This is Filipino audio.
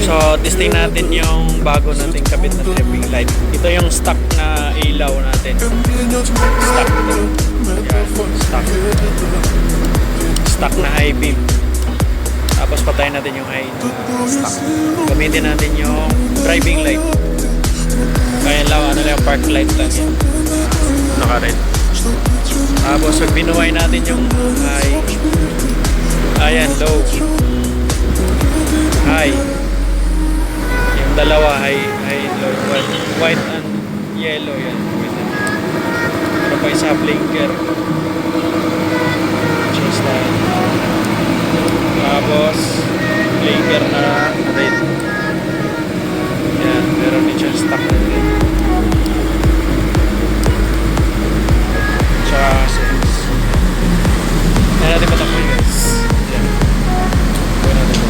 So, testing natin yung bago nating kabit na tripping light. Ito yung stock na ilaw natin. Stock ito. Yan, stock. Stock na high beam. Tapos patayin natin yung high stock. Gamitin natin yung driving light. Kaya lang, ano lang, park light lang yan. Naka-red. Tapos pag binuhay natin yung high, ayan, low, high, yung dalawa, high, low, white and yellow, yan. Ano pa isa, blinker. Change na yan. Tapos blinker na red. Yan, meron din siya stock na red. Tsaka sense. Yan natin matakboy, guys. Yan. Gawin natin ito.